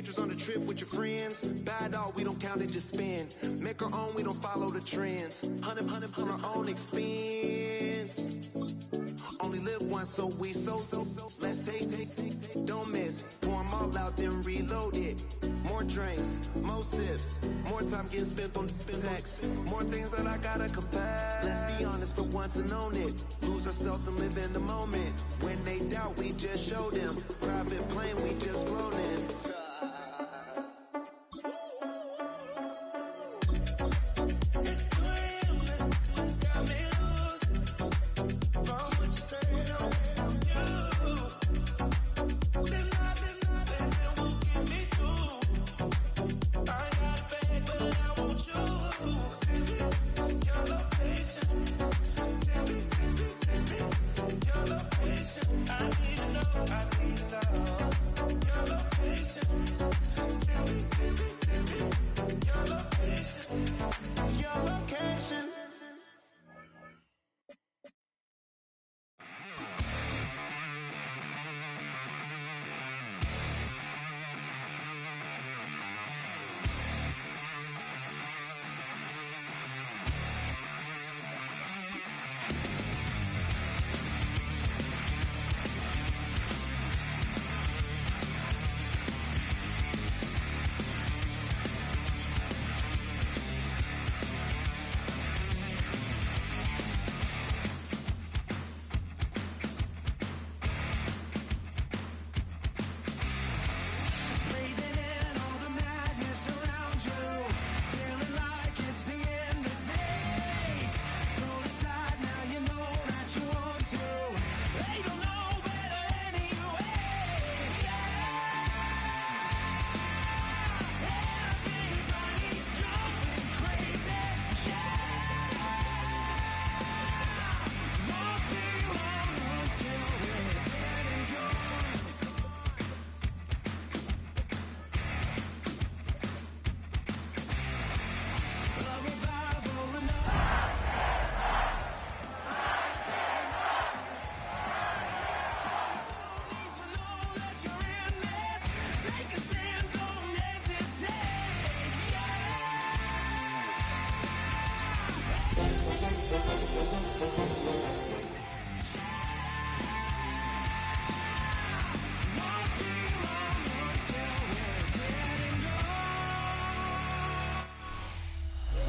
pictures on the trip with your friends. Buy it all, we don't count it, just spend. Make our own, we don't follow the trends. Hundred on our own expense. Only live once, so we so. Let's take. Don't miss. Pour 'em all out, then reload it. More drinks, more sips. More time getting spent on text. More things that I gotta confess. Let's be honest for once and own it. Lose ourselves and live in the moment. When they doubt, we just show them. Private plane, we just flown in.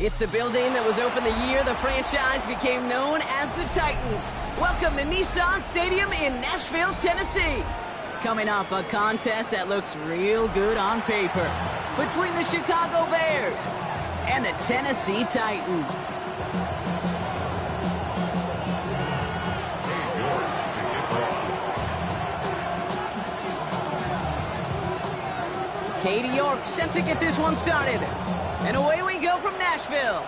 It's the building that was opened the year the franchise became known as the Titans. Welcome to Nissan Stadium in Nashville, Tennessee. Coming up, a contest that looks real good on paper between the Chicago Bears and the Tennessee Titans. Katie York set to get this one started. And away we go from Nashville.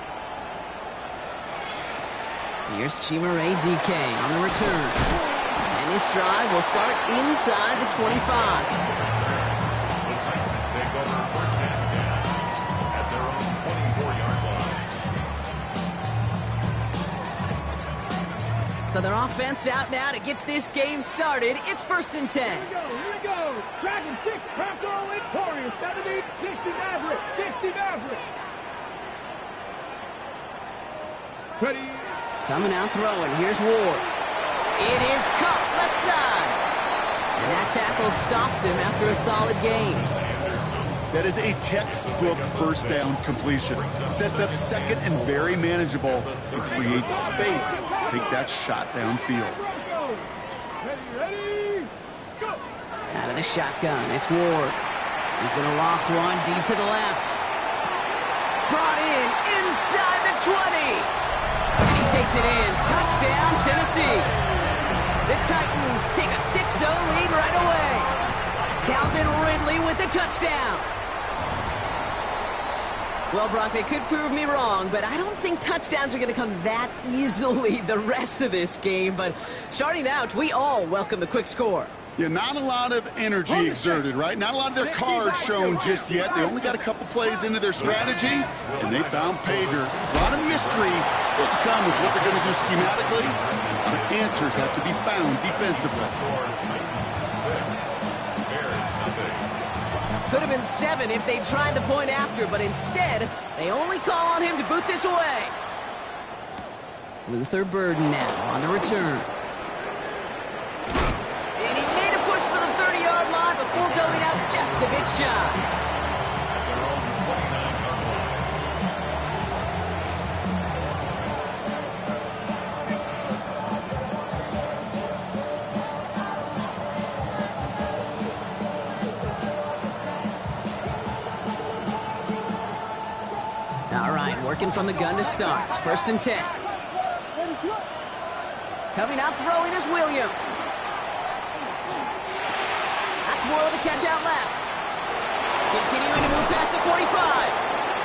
Here's Chimere Dike on the return. And this drive will start inside the 25. The Titans take over first and 10 at their own 24-yard line. So their offense out now to get this game started. It's first and 10. Here we go. Dragon 6, Bronco victorious. 70, 60 Maverick, 60 Maverick. Ready. Coming out throwing. Here's Ward. It is caught left side. And that tackle stops him after a solid gain. That is a textbook first down completion. Sets up second and very manageable. It creates space to take that shot downfield. Ready, go. Out of the shotgun, it's Ward. He's going to loft one deep to the left. Brought in inside the 20. And he takes it in. Touchdown, Tennessee. The Titans take a 6-0 lead right away. Calvin Ridley with the touchdown. Well, Brock, they could prove me wrong, but I don't think touchdowns are going to come that easily the rest of this game. But starting out, we all welcome the quick score. Yeah, not a lot of energy exerted, right? Not a lot of their cards shown just yet. They only got a couple plays into their strategy, and they found pay dirt. A lot of mystery still to come with what they're going to do schematically. But answers have to be found defensively. Could have been 7 if they tried the point after, but instead, they only call on him to boot this away. Luther Burden now on the return. And he made a push for the 30-yard line before going out just a bit shy. Working from the gun to start. 1st and 10. Coming out throwing is Williams. That's Moore with a catch out left. Continuing to move past the 45.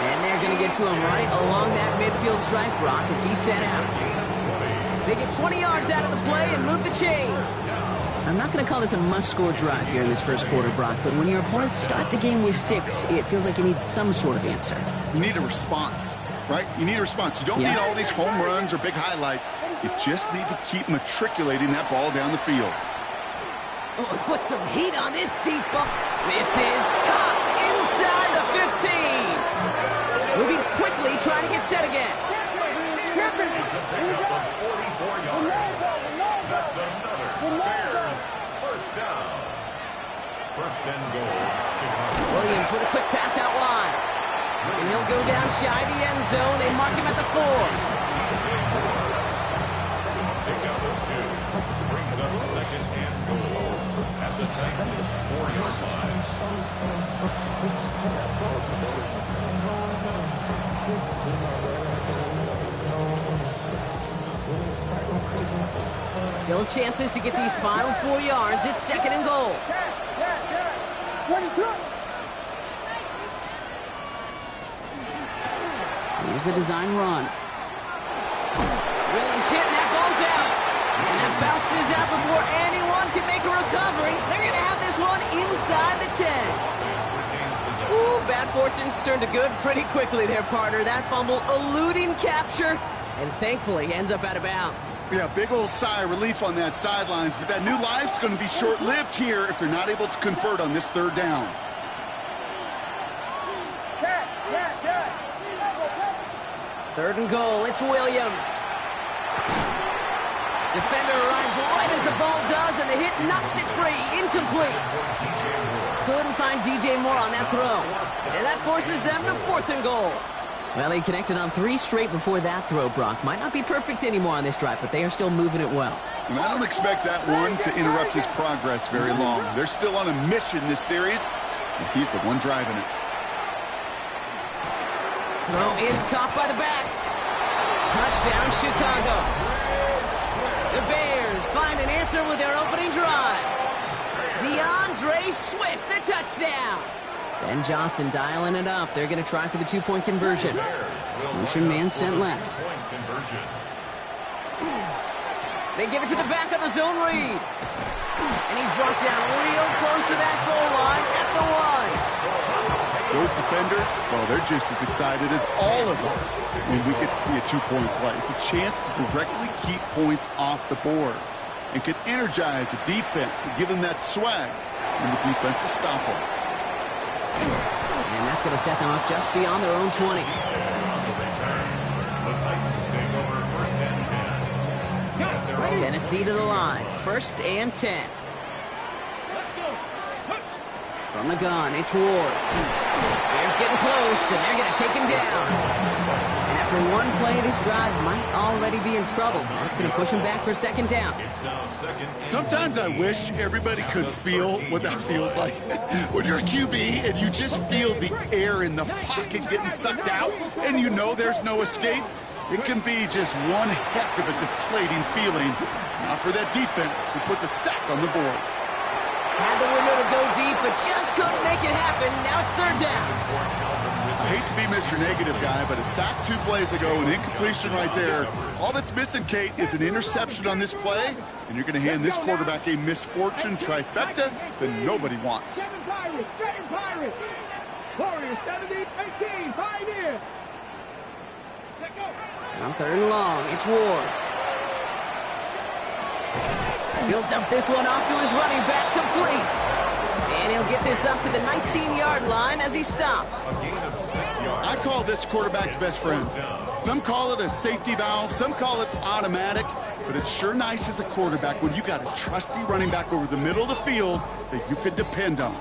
And they're going to get to him right along that midfield stripe, Brock, as he's set out. They get 20 yards out of the play and move the chains. I'm not going to call this a must-score drive here in this first quarter, Brock, but when your opponents start the game with 6, it feels like you need some sort of answer. You need a response, right? You need a response. You don't need all these home runs or big highlights. You just need to keep matriculating that ball down the field. Oh, put some heat on this deep ball. This is caught inside the 15. Moving quickly, trying to get set again. It's a pickup of 44 yards. That's another Bears first down. 1st and goal, Chicago. Williams with a quick pass out wide. And he'll go down shy of the end zone. They mark him at the 4. Pickup of 2. Brings up 2nd and goal at the Titans' 4-yard line. Still chances to get these final 4 yards. It's 2nd and goal. Here's a design run. Williams hit, and that ball's out. And that bounces out before anyone can make a recovery. They're going to have this one inside the 10. Ooh, bad fortunes turned to good pretty quickly there, partner. That fumble eluding capture, and thankfully ends up out of bounds. Yeah, big old sigh of relief on that sidelines, but that new life's going to be short-lived here if they're not able to convert on this 3rd down. Third and goal, it's Williams. Defender arrives right as the ball does, and the hit knocks it free. Incomplete. Couldn't find DJ Moore on that throw. And that forces them to 4th and goal. Well, he connected on 3 straight before that throw, Brock. Might not be perfect anymore on this drive, but they are still moving it well. And I don't expect that one to interrupt his progress very long. They're still on a mission this series, and he's the one driving it. Throw is caught by the back. Touchdown, Chicago. The Bears find an answer with their opening drive. DeAndre Swift, the touchdown. Ben Johnson dialing it up. They're going to try for the 2-point conversion. Motion man sent left. They give it to the back of the zone read. And he's brought down real close to that goal line at the 1. Those defenders, well, they're just as excited as all of us when we get to see a 2-point play. It's a chance to directly keep points off the board and can energize a defense and give them that swag when the defense is stoppable. And that's going to set them up just beyond their own 20. The Titans take over 1st and 10. Tennessee to the line. 1st and 10. From the gun, it's Ward. Bears getting close, and they're going to take him down. And after one play, this drive might already be in trouble. That's going to push him back for 2nd down. It's now 2nd. Sometimes I wish everybody could feel what that feels like. When you're a QB and you just feel the air in the pocket getting sucked out and you know there's no escape, it can be just one heck of a deflating feeling. Not for that defense who puts a sack on the board. Had the window to go deep, but just couldn't make it happen. Now it's 3rd down. I hate to be Mr. Negative guy, but a sack 2 plays ago, an incompletion right there. All that's missing, Kate, is an interception on this play, and you're going to hand this quarterback a misfortune trifecta that nobody wants. 7 Pirates, 7 Pirates. Warriors 17-18, Pioneer. Let go. On 3rd and long, it's Ward. He'll dump this one off to his running back, complete. And he'll get get this up to the 19-yard line as he stopped. A gain of 6 yards. I call this quarterback's best friend. Some call it a safety valve, some call it automatic, but it's sure nice as a quarterback when you got a trusty running back over the middle of the field that you can depend on.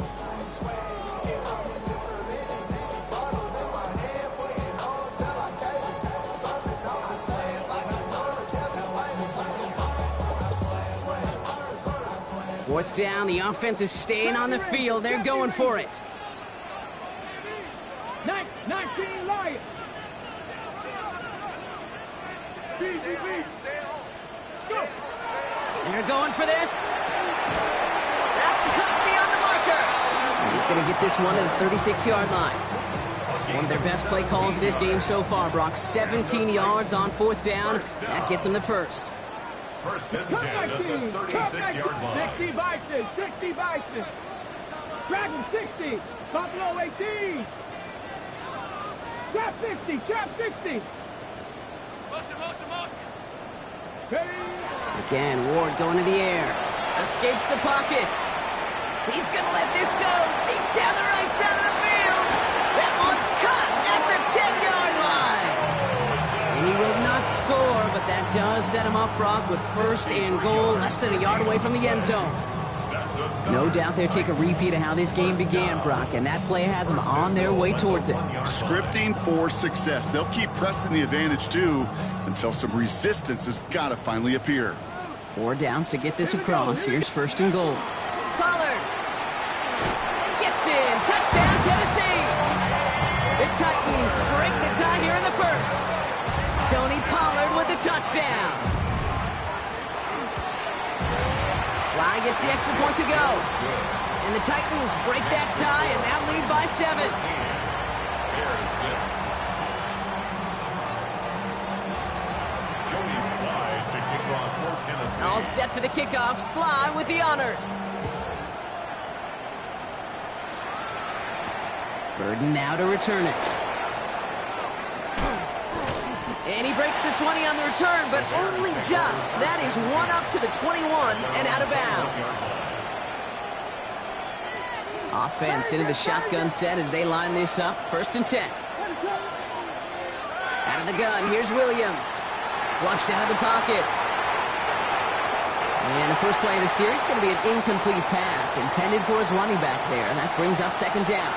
Fourth down, the offense is staying on the field. They're going for it. 19 Lions. They're going for this. That's cut beyond the marker. And he's going to get this one to the 36-yard line. One of their best play calls of this game so far, Brock. 17 yards on fourth down. That gets them the first. First and 10 at the 36-yard line. 60 Bison, 60 Bison. Dragon 60, Buffalo 18. Trap 60, trap 60. Again, Ward going to the air. Escapes the pocket. He's going to let this go deep down the right side of the field. That one's caught at the 10-yard line. And he will not score, but that does set him up, Brock, with first and goal, less than a yard away from the end zone. No doubt they'll take a repeat of how this game began, Brock, and that play has them on their way towards it. Scripting for success. They'll keep pressing the advantage, too, until some resistance has got to finally appear. 4 downs to get this across. Here's first and goal. Pollard gets in. Touchdown, Tennessee. The Titans break the tie here in the first. Tony Pollard with the touchdown. Sly gets the extra point to go. And the Titans break that tie and now lead by 7. Bears 6. Jody Sly to kick off for Tennessee. All set for the kickoff. Sly with the honors. Burden now to return it. And he breaks the 20 on the return, but only just. That is one up to the 21 and out of bounds. Offense into the shotgun set as they line this up. First and 10. Out of the gun, here's Williams. Flushed out of the pocket. And the first play of the series is going to be an incomplete pass intended for his running back there. And that brings up second down.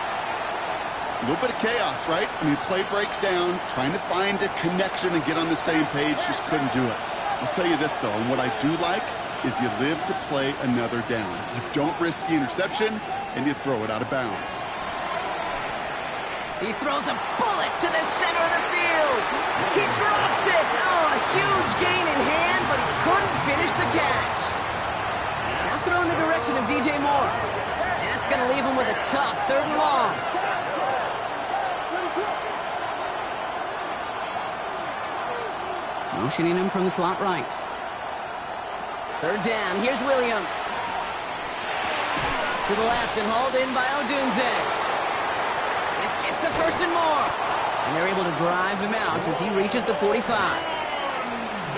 A little bit of chaos, right? I mean, play breaks down, trying to find a connection and get on the same page, just couldn't do it. I'll tell you this, though, and what I do like is you live to play another down. You don't risk the interception, and you throw it out of bounds. He throws a bullet to the center of the field. He drops it. Oh, a huge gain in hand, but he couldn't finish the catch. Now throw in the direction of DJ Moore. And that's going to leave him with a tough 3rd and long. Motioning him from the slot right. 3rd down. Here's Williams. To the left and hauled in by Odunze. This gets the 1st and more. And they're able to drive him out as he reaches the 45.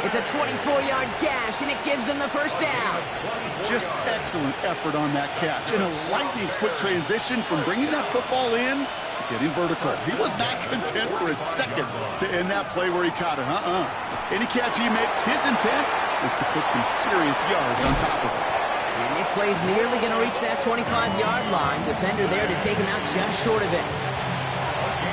It's a 24-yard gash, and it gives them the 1st down. Just excellent effort on that catch. And a lightning quick transition from bringing that football in to getting vertical. He was not content for a second to end that play where he caught it. Any catch he makes, his intent is to put some serious yards on top of it. And this play's nearly going to reach that 25-yard line. Defender there to take him out just short of it.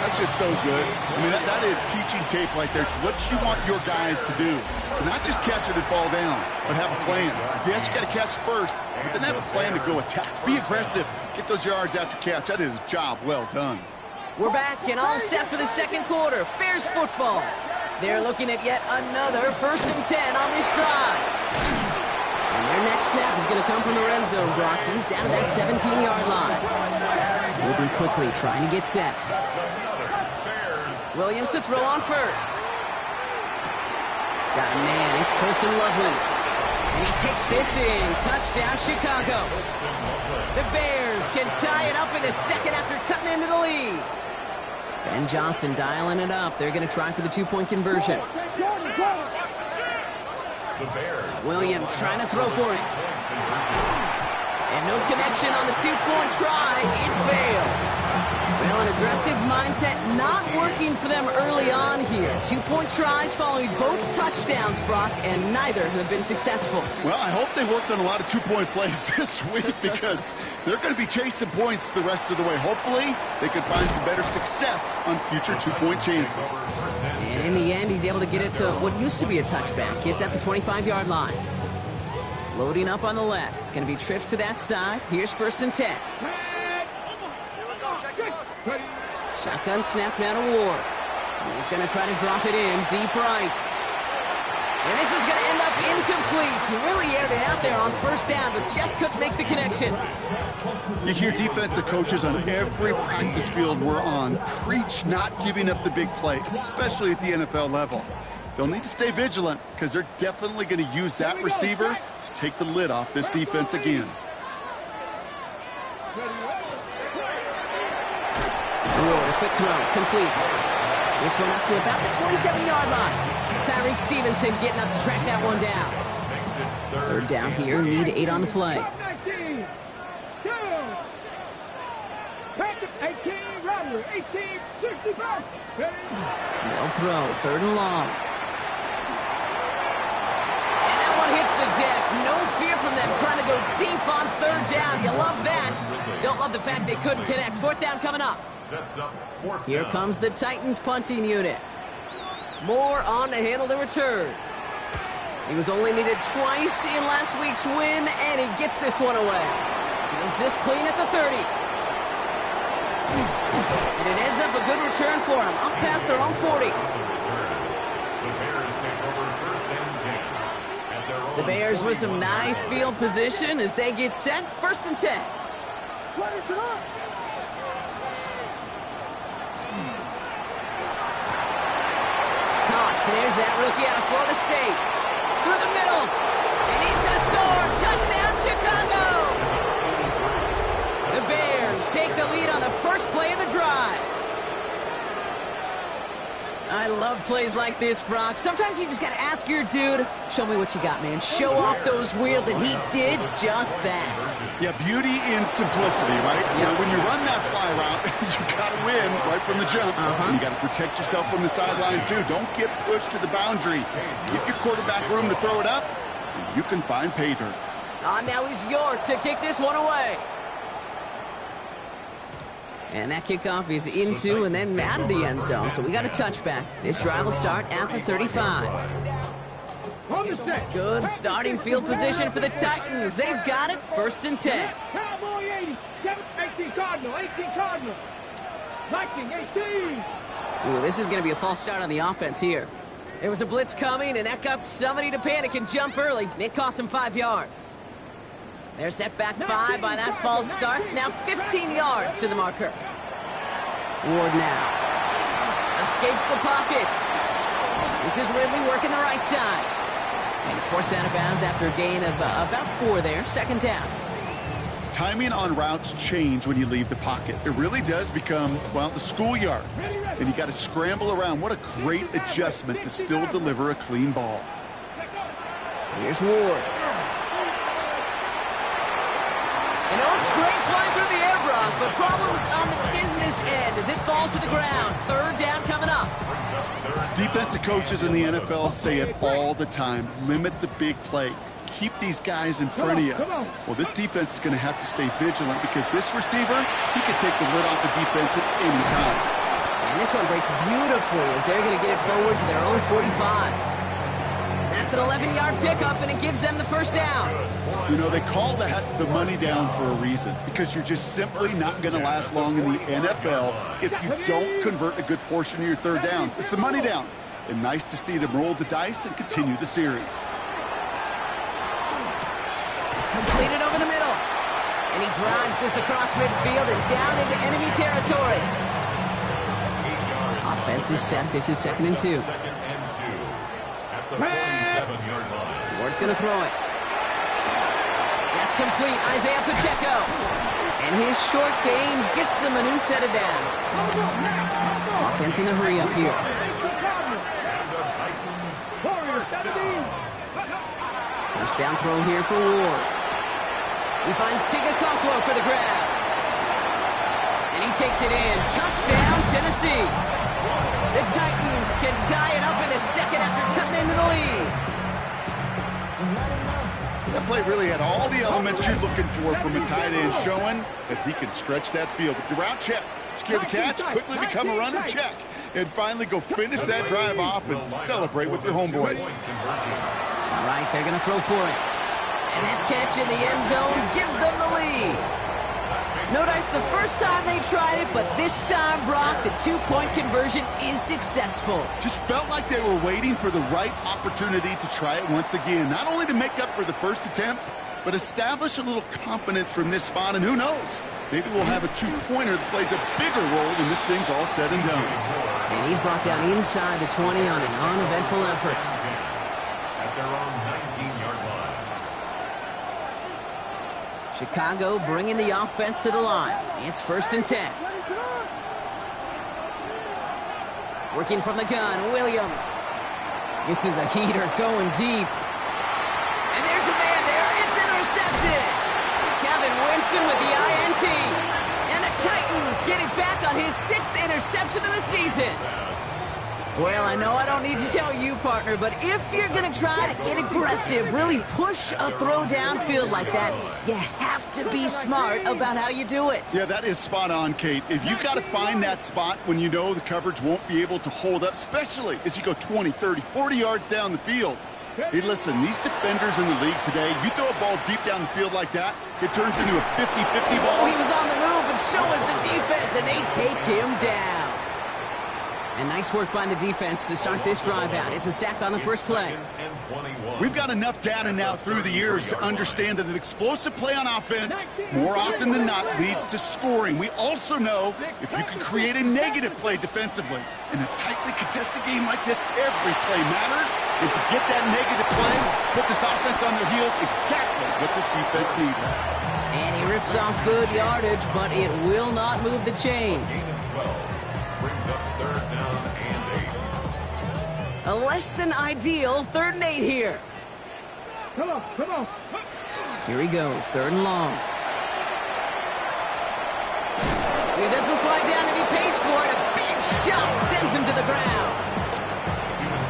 That's just so good. I mean, that is teaching tape right there. It's what you want your guys to do. To not just catch it and fall down, but have a plan. Yes, you got to catch it first, but then have a plan to go attack. Be aggressive. Get those yards after catch. That is a job well done. We're back and all set for the second quarter. Bears football. They're looking at yet another 1st and 10 on this drive. And their next snap is going to come from the red zone, Brock. He's down to that 17-yard line. Moving quickly, trying to get set. Williams to throw on first. Got a man. It's Colston Loveland. And he takes this in. Touchdown, Chicago. The Bears can tie it up in the second after cutting into the lead. Ben Johnson dialing it up. They're going to try for the 2-point conversion. Williams trying to throw for it. And no connection on the two-point try. It fails. Well, an aggressive mindset not working for them early on here. Two-point tries following both touchdowns, Brock, and neither have been successful. Well, I hope they worked on a lot of two-point plays this week because they're going to be chasing points the rest of the way. Hopefully, they can find some better success on future two-point chances. And in the end, he's able to get it to what used to be a touchback. It's at the 25-yard line. Loading up on the left. It's going to be trips to that side. Here's 1st and 10. Shotgun snap now to Ward. He's going to try to drop it in deep right. And this is going to end up incomplete. He really aired it out there on 1st down, but just couldn't make the connection. You hear defensive coaches on every practice field we're on preach not giving up the big play, especially at the NFL level. They'll need to stay vigilant because they're definitely going to use that receiver to take the lid off this defense again. Ward, a quick throw, complete. This one up to about the 27-yard line. Tyreek Stevenson getting up to track that one down. 3rd down here, need 8 on the play. 19, 2, 18, robbery, 18, 65. No throw, 3rd and long. And that one hits the deck. No fear from them trying to go deep on 3rd down. You love that. Don't love the fact they couldn't connect. 4th down coming up. Here comes the Titans punting unit. Moore on to handle the return. He was only needed twice in last week's win, and he gets this one away. Feels this clean at the 30. And it ends up a good return for him, up past their own 40. The Bears with some nice field position as they get set. 1st and 10. There's that rookie out of Florida State. Through the middle. And he's going to score. Touchdown, Chicago. The Bears take the lead on the first play of the drive. I love plays like this, Brock. Sometimes you just got to ask your dude, show me what you got, man. Show off those wheels, and he did just that. Yeah, beauty in simplicity, right? You know, when you run that fly route, you got to win right from the jump. And you got to protect yourself from the sideline, too. Don't get pushed to the boundary. Give your quarterback room to throw it up, and you can find pay dirt. Now he's York to kick this one away. And that kickoff is into and then out of the end zone. So we got a touchback. This drive will start at the 35. Good starting field position for the Titans. They've got it. 1st and 10. Cowboy 80, 18 Cardinal, 18 Cardinal. Viking 18. Ooh, this is going to be a false start on the offense here. There was a blitz coming, and that got somebody to panic and jump early. It cost them 5 yards. They're set back 5 by that false start. Now 15 yards to the marker. Ward now escapes the pocket. This is Ridley working the right side. And he's forced out of bounds after a gain of about 4 there. 2nd down. Timing on routes change when you leave the pocket. It really does become, well, the schoolyard. And you got to scramble around. What a great adjustment to still deliver a clean ball. Here's Ward. And it's great flying through the air, Brock, but problems on the business end as it falls to the ground. 3rd down coming up. Defensive coaches in the NFL say it all the time. Limit the big play. Keep these guys in front of you. Well, this defense is going to have to stay vigilant because this receiver, he can take the lid off the defense at any time. And this one breaks beautifully as they're going to get it forward to their own 45. That's an 11-yard pickup, and it gives them the 1st down. You know, they call that the money down for a reason because you're just simply not going to last long in the NFL if you don't convert a good portion of your 3rd downs. It's the money down. And nice to see them roll the dice and continue the series. Completed over the middle. And he drives this across midfield and down into enemy territory. Offense is set. This is 2nd and 2. Ward's going to throw it. That's complete. Isaiah Pacheco. And his short gain gets them a new set of downs. Offense in a hurry up here. First down throw here for Ward. He finds Tigakokwo for the grab. And he takes it in. Touchdown, Tennessee. The Titans can tie it up in the second after cutting into the lead. That play really had all the elements you're looking for from a tight end, showing that he can stretch that field with the route check, secure the catch, quickly become a runner check, and finally go finish that drive off and celebrate with your homeboys. All right, they're going to throw for it. And that catch in the end zone gives them the lead. No dice the first time they tried it, but this time, Brock, the two-point conversion is successful. Just felt like they were waiting for the right opportunity to try it once again. Not only to make up for the first attempt, but establish a little confidence from this spot. And who knows, maybe we'll have a two-pointer that plays a bigger role when this thing's all said and done. And he's brought down inside the 20 on an uneventful effort. At their own 19-yard line. Chicago bringing the offense to the line. It's 1st and 10. Working from the gun, Williams. This is a heater going deep. And there's a man there. It's intercepted. Kevin Winston with the INT. And the Titans get it back on his 6th interception of the season. Well, I know I don't need to tell you, partner, but if you're going to try to get aggressive, really push a throw downfield like that, you have to be smart about how you do it. Yeah, that is spot on, Kate. If you've got to find that spot when you know the coverage won't be able to hold up, especially as you go 20, 30, 40 yards down the field. Hey, listen, these defenders in the league today, you throw a ball deep down the field like that, it turns into a 50-50 ball. Oh, he was on the move, and so was the defense, and they take him down. And nice work by the defense to start this drive out. It's a sack on the first play. We've got enough data now through the years to understand that an explosive play on offense, more often than not, leads to scoring. We also know if you can create a negative play defensively. In a tightly contested game like this, every play matters. And to get that negative play, put this offense on their heels, exactly what this defense needed. And he rips off good yardage, but it will not move the chains. Brings up 3rd down and 8. A less than ideal 3rd and 8 here. Come on, come on. Here he goes, 3rd and long. He doesn't slide down and he pays for it. A big shot sends him to the ground.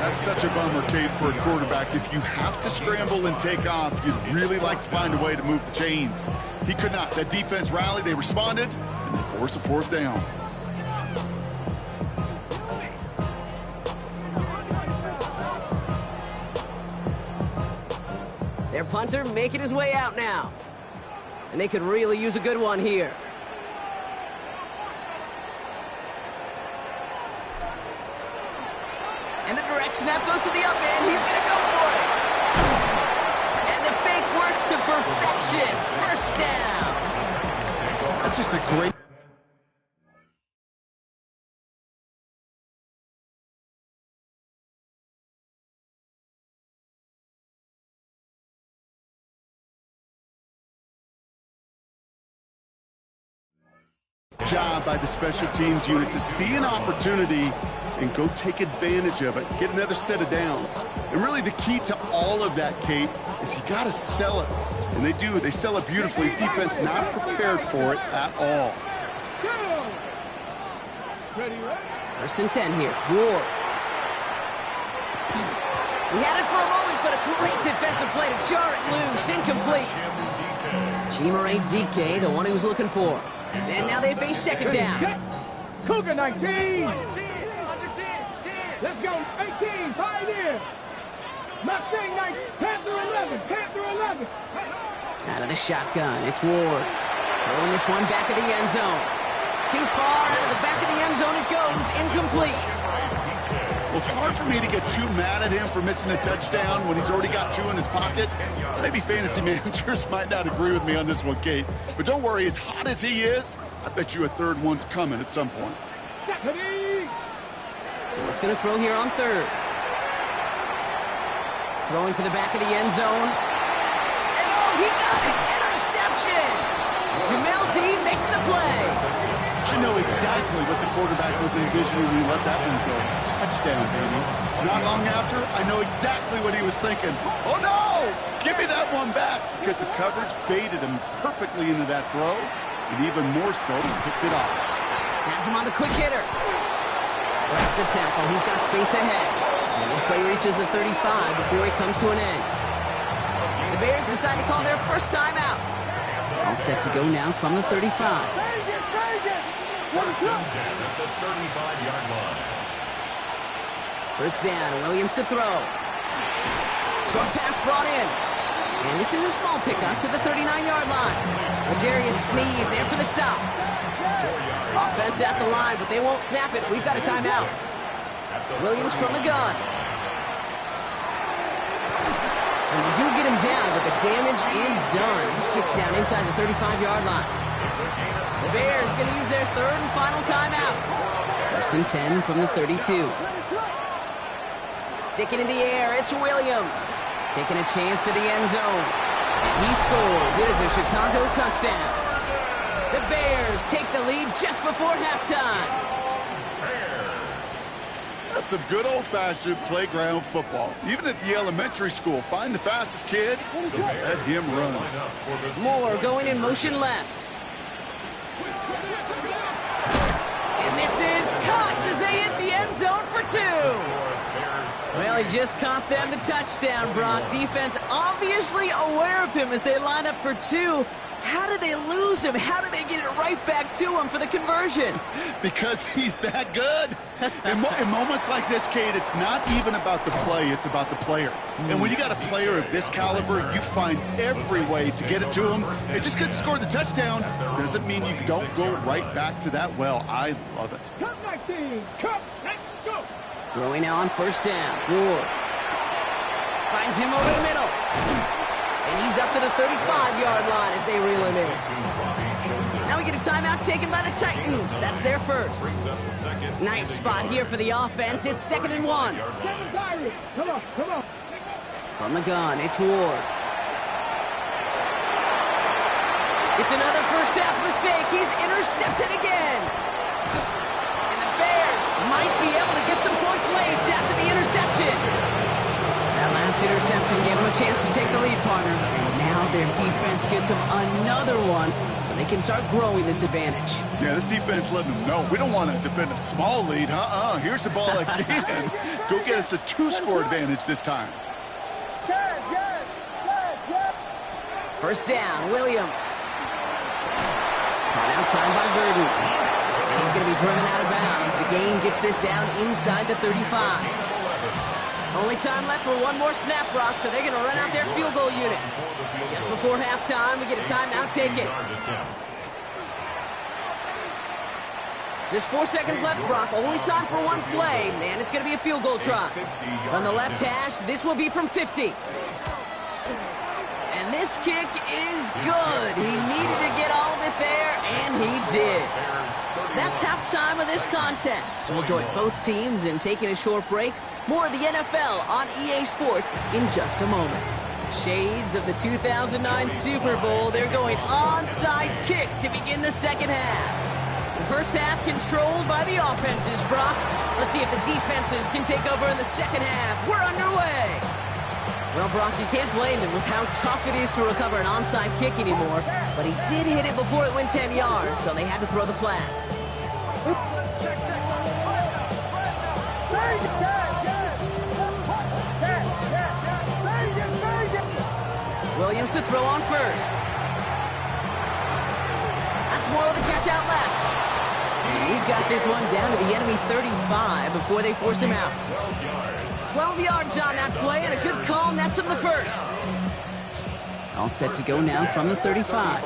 That's such a bummer, Kate, for a quarterback. If you have to scramble and take off, you'd really like to find a way to move the chains. He could not. That defense rallied, they responded, and they forced a 4th down. Their punter making his way out now. And they could really use a good one here. And the direct snap goes to the up end. He's going to go for it. And the fake works to perfection. 1st down. That's just a great... job by the special teams unit to see an opportunity and go take advantage of it, get another set of downs. And really the key to all of that, Kate, is you got to sell it. And they do. They sell it beautifully. Defense not prepared for it at all. 1st and 10 here. Ward. He had it for a moment, but a great defensive play to jar it loose. Incomplete. Chimere Dike, the one he was looking for. And now they face 2nd down. Cougar 19. Let's go. 18. Pioneer. Mustang 9. Panther 11. Panther 11. Out of the shotgun, it's Ward. Throwing this one back of the end zone. Too far out of the back of the end zone it goes. Incomplete. Well, it's hard for me to get too mad at him for missing a touchdown when he's already got 2 in his pocket. Maybe fantasy managers might not agree with me on this one, Kate. But don't worry, as hot as he is, I bet you a 3rd one's coming at some point. What's going to throw here on 3rd? Throwing for the back of the end zone. And oh, he got it! Interception! Jamel Dean makes the play. I know exactly what the quarterback was envisioning when he let that one go. Touchdown, baby. Not long after, I know exactly what he was thinking. Oh, no! Give me that one back because the coverage baited him perfectly into that throw, and even more so, picked it off. Has him on the quick hitter. Breaks the tackle. He's got space ahead. And this play reaches the 35 before it comes to an end. The Bears decide to call their first timeout. All set to go now from the 35. First and 10 at the 35-yard line. First down, Williams to throw. Short pass brought in. And this is a small pickup to the 39-yard line. L'Jarius Sneed there for the stop. Offense at the line, but they won't snap it. We've got a timeout. Williams from the gun. And they do get him down, but the damage is done. He gets down inside the 35-yard line. The Bears going to use their third and final timeout. First and 10 from the 32. Sticking in the air, it's Williams. Taking a chance to the end zone. And he scores. It is a Chicago touchdown. The Bears take the lead just before halftime. That's some good old-fashioned playground football. Even at the elementary school, find the fastest kid, let him run. Moore going in motion left. And this is caught as they hit the end zone for 2. Well, he just caught them the touchdown, Brock. Defense obviously aware of him as they line up for 2. How did they lose him? How did they get it right back to him for the conversion? Because he's that good. In moments like this, Kate, it's not even about the play, it's about the player. And when you got a player of this caliber, you find every way to get it to him. And just because he scored the touchdown doesn't mean you don't go right back to that well. I love it. Cut 19. Cut. Let's go. Throwing now on first down. Ward finds him over the middle. And he's up to the 35-yard line as they reel him in. Now we get a timeout taken by the Titans. That's their first. Nice spot here for the offense. It's 2nd and 1. Come on, come on. From the gun, it's Ward. It's another first half mistake. He's intercepted again. And the Bears might be able to get some points late after the interception. That last interception gave them a chance to take the lead, partner. And now their defense gets them another one, so they can start growing this advantage. Yeah, this defense letting them know we don't want to defend a small lead. Here's the ball again. Go get us a 2-score advantage this time. First down, Williams. Caught outside by Burden. And he's going to be driven out of bounds. The gain gets this down inside the 35. Only time left for one more snap, Brock, so they're going to run out their field goal unit. Just before halftime, we get a timeout taken. Just 4 seconds left, Brock. Only time for one play. Man, it's going to be a field goal try. On the left hash, this will be from 50. And this kick is good. He needed to get all of it there, and he did. That's halftime of this contest. We'll join both teams in taking a short break. More of the NFL on EA Sports in just a moment. Shades of the 2009 Super Bowl. They're going onside kick to begin the second half. The first half controlled by the offenses, Brock. Let's see if the defenses can take over in the second half. We're underway. Well, Brock, you can't blame him with how tough it is to recover an onside kick anymore. But he did hit it before it went 10 yards, so they had to throw the flag. Williams to throw on first. That's more of the catch out left. And he's got this one down to the enemy 35 before they force him out. 12 yards on that play, and a good call nets him the first. All set to go now from the 35.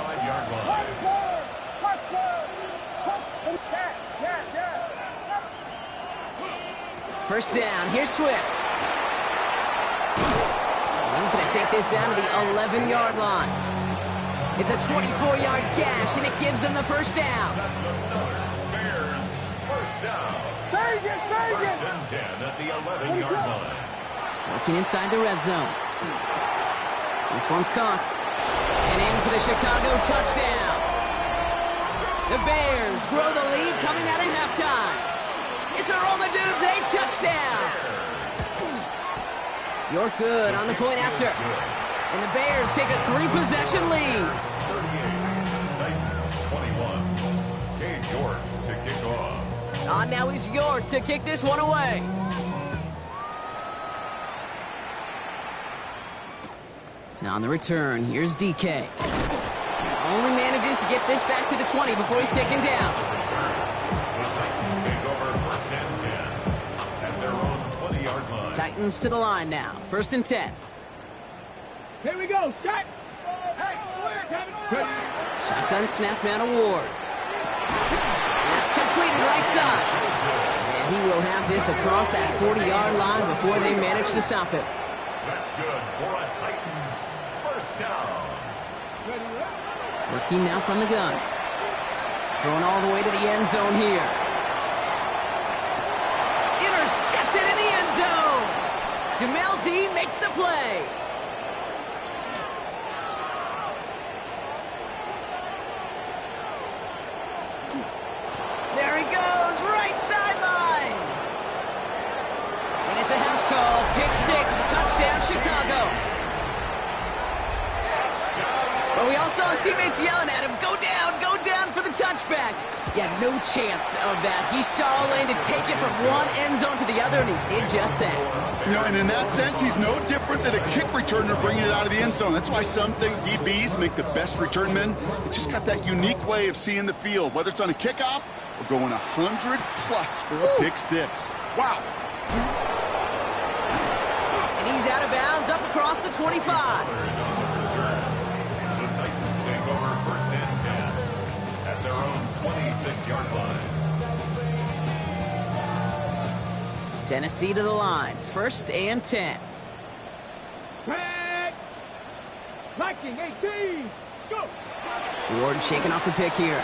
First down, here's Swift. He's going to take this down to the 11-yard line. It's a 24-yard gash, and it gives them the first down. Bears, first down. First and 10 at the 11-yard line. Working inside the red zone. This one's caught. And in for the Chicago touchdown. The Bears grow the lead coming out of halftime. It's a Roma Dudes, touchdown. You're good on the point after. And the Bears take a 3-possession lead. 38, Titans 21. Cade York to kick off. Now is York to kick this one away. Now on the return, here's DK. Only manages to get this back to the 20 before he's taken down. The Titans take over 1st and 10 at their own 20-yard line. Titans to the line now. 1st and 10. Here we go, shot. Hey, Kevin. Shotgun snap down to Ward. That's completed right side. And he will have this across that 40-yard line before they manage to stop it. That's good for a Titans 1st down. Working now from the gun. Going all the way to the end zone here. Intercepted in the end zone. Jamel Dean makes the play. There he goes, right sideline. And it's a house call. Pick 6, touchdown Chicago. But we all saw his teammates yelling at him, go down for the touchback. Yeah, no chance of that. He saw a lane to take it from one end zone to the other, and he did just that. You know, and in that sense, he's no different than a kick returner bringing it out of the end zone. That's why some think DBs make the best return men. They just got that unique way of seeing the field, whether it's on a kickoff or going 100+ for a pick 6. Wow. And he's out of bounds up across the 25. The Titans take over 1st and 10 at their own 26-yard line. Tennessee to the line. 1st and 10. Back. Viking 18. Go. Ward shaking off the pick here.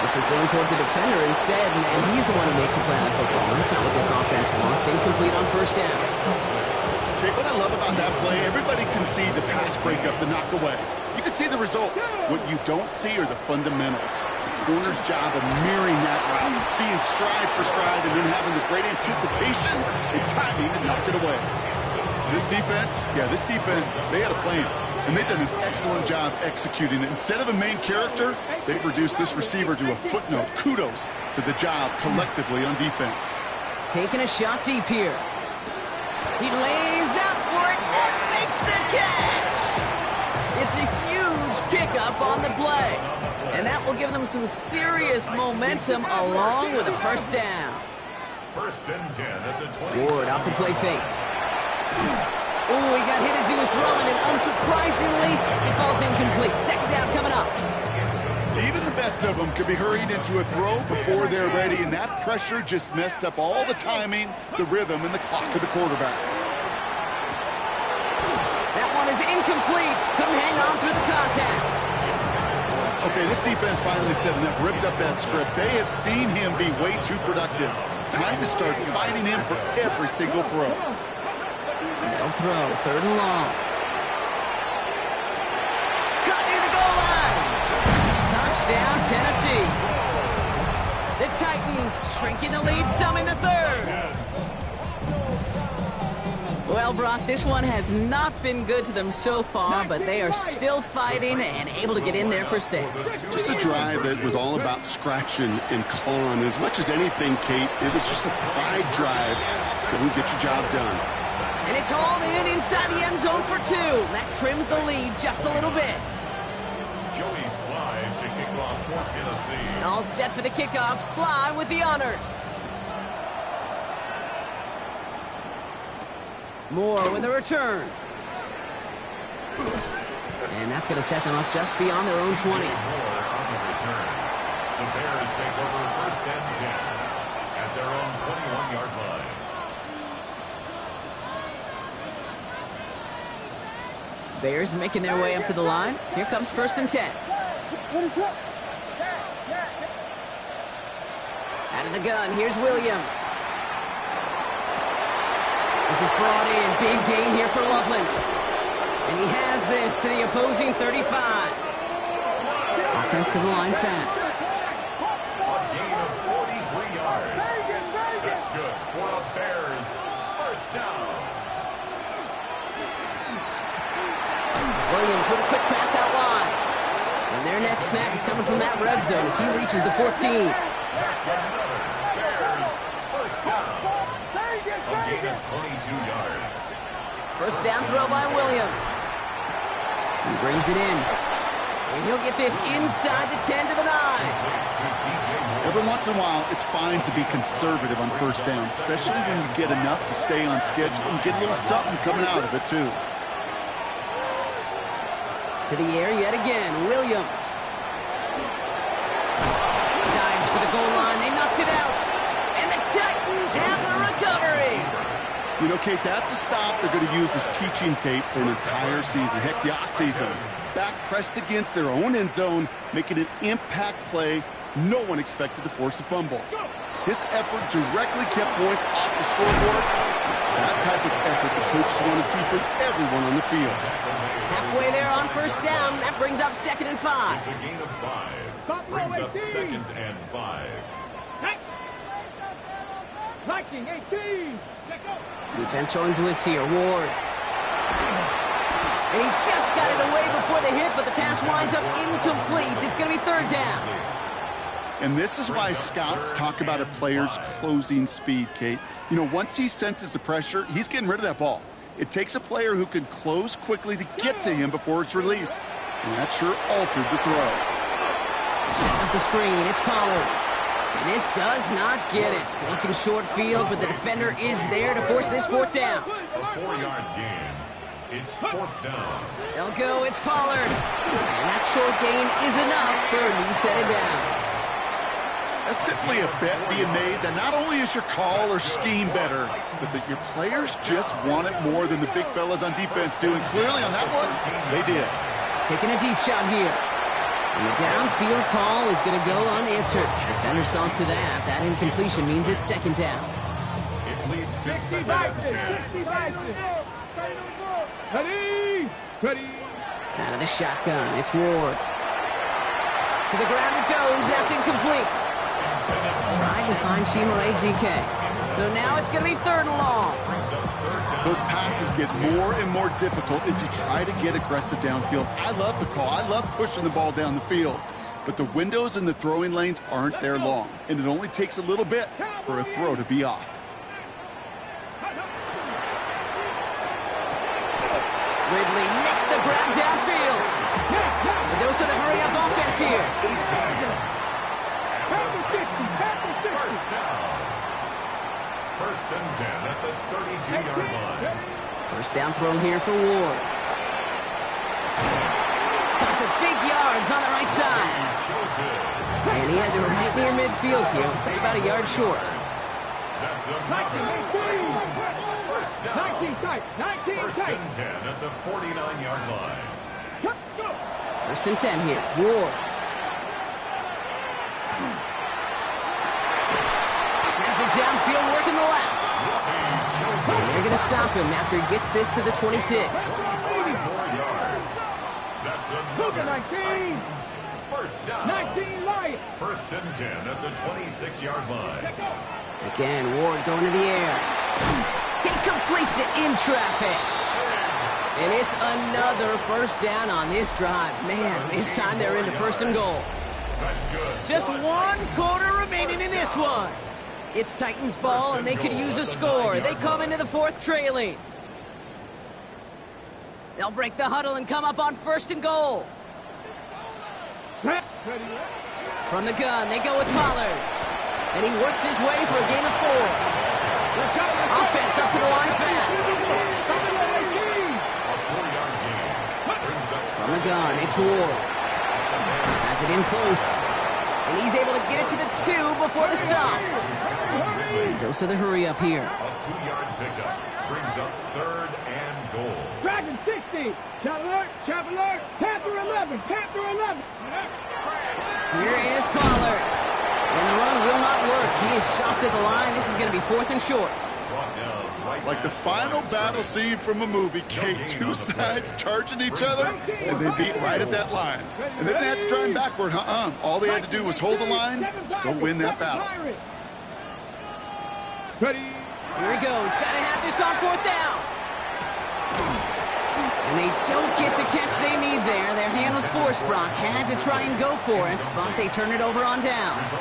This is thrown towards a defender instead, and he's the one who makes a play on the football. That's not what this offense wants. Incomplete on 1st down. Okay, what I love about that play, everybody can see the pass breakup, the knock away. You can see the result. What you don't see are the fundamentals. The corner's job of mirroring that route, being stride for stride, and then having the great anticipation and timing to knock it away. This defense, they had a plan. And they've done an excellent job executing it. Instead of a main character, they've reduced this receiver to a footnote. Kudos to the job collectively on defense. Taking a shot deep here. He lays out for it and makes the catch. It's a huge pickup on the play. And that will give them some serious momentum along with a 1st down. 1st and 10 at the 20. Ward off the play fake. Oh, he got hit as he was throwing, and unsurprisingly, he falls incomplete. 2nd down coming up. Even the best of them could be hurried into a throw before they're ready, and that pressure just messed up all the timing, the rhythm, and the clock of the quarterback. That one is incomplete. Couldn't hang on through the contact. Okay, this defense finally set enough, ripped up that script. They have seen him be way too productive. Time to start fighting him for every single throw. They'll throw. 3rd and long. Cut near the goal line. Touchdown, Tennessee. The Titans shrinking the lead some in the 3rd. Well, Brock, this one has not been good to them so far, but they are still fighting and able to get in there for 6. Just a drive that was all about scratching and clawing. As much as anything, Kate, it was just a pride drive that would get your job done. And it's hauled in inside the end zone for 2. That trims the lead just a little bit. Joey Slye to kick off for Tennessee. And all set for the kickoff. Slye with the honors. Moore with a return. And that's going to set them up just beyond their own 20. Moore on the return. The Bears take over 1st and 10 at their own 21-yard line. Bears making their way up to the line. Here comes 1st and 10. Out of the gun, here's Williams. This is brought in. Big gain here for Loveland. And he has this to the opposing 35. Offensive line fast. A gain of 43 yards. That's good for a Bears 1st down. quick pass out wide. And their next snap is coming from that red zone as he reaches the 14. That's another Bears first down. A gain of 22 yards. First down throw by Williams. He brings it in. And he'll get this inside the 10 to the 9. Every once in a while, it's fine to be conservative on first down, especially when you get enough to stay on schedule and get a little something coming out of it, too. To the air yet again, Williams. Dives for the goal line. They knocked it out. And the Titans have the recovery. You know, Kate, that's a stop they're going to use as teaching tape for an entire season. Heck, the offseason. Back pressed against their own end zone, making an impact play no one expected to force a fumble. His effort directly kept points off the scoreboard. It's that type of effort the coaches want to see from everyone on the field. Halfway there on first down. That brings up 2nd and 5. It's a gain of 5. Brings up 2nd and 5. Viking 18. Defense showing blitz here. Ward. And he just got it away before the hit, but the pass winds up incomplete. It's going to be 3rd down. And this is why scouts talk about a player's closing speed, Kate. You know, once he senses the pressure, he's getting rid of that ball. It takes a player who can close quickly to get to him before it's released. And that sure altered the throw. Up the screen, it's Pollard. And this does not get it. Looking short field, but the defender is there to force this 4th down. A 4-yard gain. It's 4th down. They'll go, it's Pollard. And that short gain is enough for a new set of downs. That's simply a bet being made that not only is your call or scheme better, but that your players just want it more than the big fellas on defense do. And clearly on that one, they did. Taking a deep shot here. And the downfield call is going to go unanswered. Defender saw to that. That incompletion means it's 2nd down. It leads to 2nd and 10. Ready. Out of the shotgun, it's Ward. To the ground it goes. That's incomplete. Trying to find Chimere DK. So now it's going to be 3rd and long. Those passes get more and more difficult as you try to get aggressive downfield. I love the call. I love pushing the ball down the field. But the windows in the throwing lanes aren't there long, and it only takes a little bit for a throw to be off. Ridley makes the grab downfield. Those are the hurry-up offense here. First down. 1st and 10 at the 32-yard line. First down throw here for Ward. Got for big yards on the right side. And he has it right near midfield here. Looks like about a yard short. That's a first down. 19 First and 10 at the 49-yard line. 1st and 10 here. Ward. Has it downfield working the left. And they're going to stop him after he gets this to the 26. 5 more yards. That's another 19. first down. 19 Lions. 1st and 10 at the 26-yard line. Again, Ward going to the air. He completes it in traffic. And it's another first down on this drive. Man, this time they're into 1st and goal. That's good. Just 1 quarter remaining in this one. It's Titans ball, and they could use a score. They come into the 4th trailing. They'll break the huddle and come up on 1st and goal. From the gun, they go with Pollard. And he works his way for a gain of 4. Offense up to the line fast. From the gun, it's Ward. Has it in close. And he's able to get it to the 2 before the stop. Dose of the hurry up here. A 2-yard pickup brings up 3rd and goal. Dragon 60. Chap alert. Panther 11. Panther 11. Here is Pollard. And the run will not work. He is soft at the line. This is going to be 4th and short. Brought down right Like the final battle scene from a movie, Kate, 2 sides charging each other, and they beat right at that line. And they didn't have to try and backward, All they had to do was hold the line to go win that battle. Ready. Here he goes. Got to have this on 4th down. And they don't get the catch they need there. Their hand was forced, Brock. Had to try and go for it, but they turn it over on downs.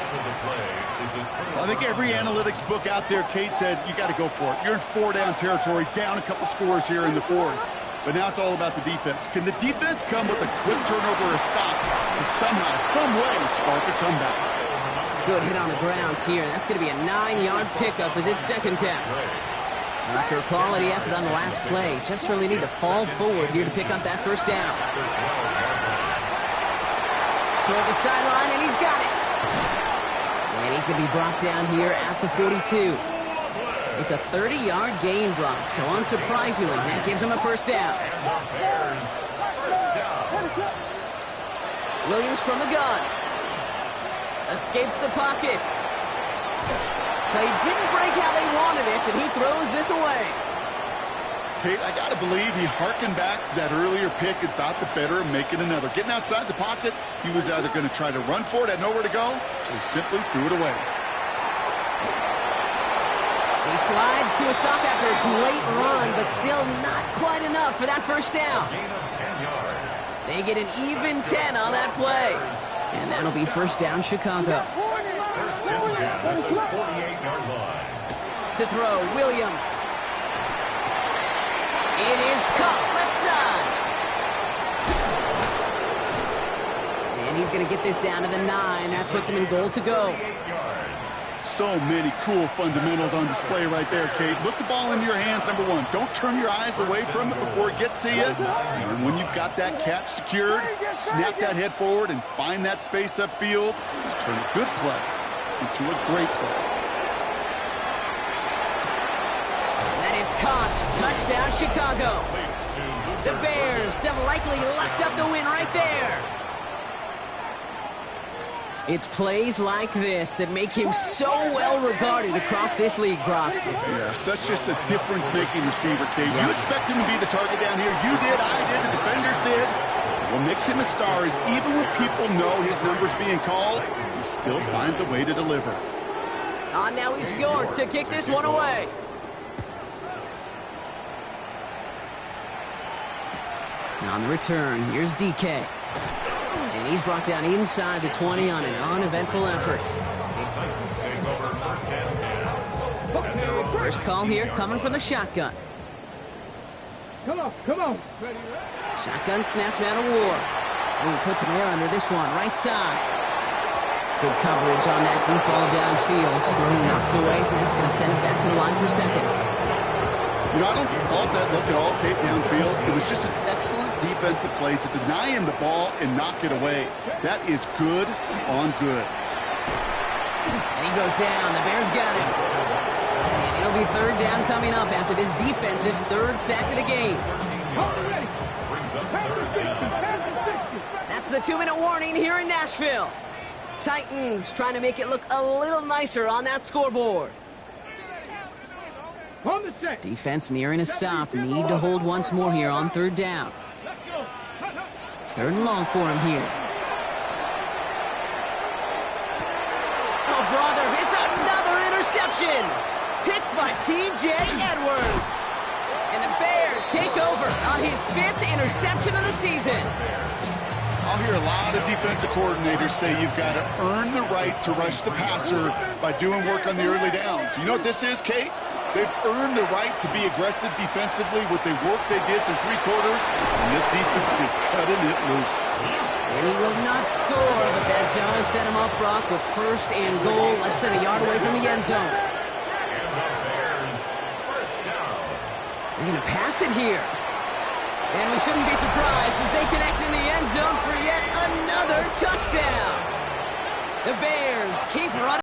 Well, I think every analytics book out there, Kate, said you got to go for it. You're in 4-down territory, down a couple scores here in the fourth. But now it's all about the defense. Can the defense come with a quick turnover or a stop to somehow, some way, spark a comeback? Good hit on the grounds here. That's going to be a 9-yard pickup as it's second down. After a quality effort on the last play, just really need to fall forward here to pick up that first down. Toward the sideline, and he's got it. And he's going to be brought down here at the 42. It's a 30-yard gain, Brock, so unsurprisingly, that gives him a first down. Williams from the gun. Escapes the pocket. Play didn't break how they wanted it, and he throws this away. Kate, I got to believe he hearkened back to that earlier pick and thought the better of making another. Getting outside the pocket, he was either going to try to run for it, had nowhere to go, so he simply threw it away. He slides to a stop after a great run, but still not quite enough for that first down. They get an even 10 on that play. And that'll be first down, Chicago. To throw, Williams. It is caught left side. And he's going to get this down to the 9. That puts him in goal to go. So many cool fundamentals on display right there, Kate. Look the ball into your hands, number one. Don't turn your eyes away from it before it gets to you. And when you've got that catch secured, snap that head forward and find that space upfield. Turn a good play into a great play. That is caught. Touchdown, Chicago. The Bears have likely locked up the win right there. It's plays like this that make him so well regarded across this league, Brock. Yeah, such just a difference-making receiver, Kate. Yeah. You expect him to be the target down here. You did, I did, the defenders did. What makes him a star is even when people know his number's being called, he still finds a way to deliver. Now he's York to kick this one away. Now on the return, here's DK. And he's brought down inside the 20 on an uneventful effort. First call here coming from the shotgun. Come on. Shotgun snap out of war. Ooh, puts him air under this one, right side. Good coverage on that deep ball downfield. Throw knocked away. That's going to send it back to the line for second. You know, I don't fault that look at all, Kate, downfield. It was just an excellent defensive play to deny him the ball and knock it away. That is good on good. And he goes down. The Bears got him. And it'll be third down coming up after this defense's third sack of the game. That's the 2-minute warning here in Nashville. Titans trying to make it look a little nicer on that scoreboard. On the set. Defense nearing a stop. Need to hold once more here on third down. Third and long for him here. Oh, brother, it's another interception. Picked by T.J. Edwards. And the Bears take over on his 5th interception of the season. I'll hear a lot of defensive coordinators say you've got to earn the right to rush the passer by doing work on the early downs. You know what this is, Kate? They've earned the right to be aggressive defensively with the work they did through 3 quarters, and this defense is cutting it loose. And he will not score, but that does set him up, Brock, with first and goal, less than a yard away from the end zone. They're going to pass it here. And we shouldn't be surprised as they connect in the end zone for yet another touchdown. The Bears keep running.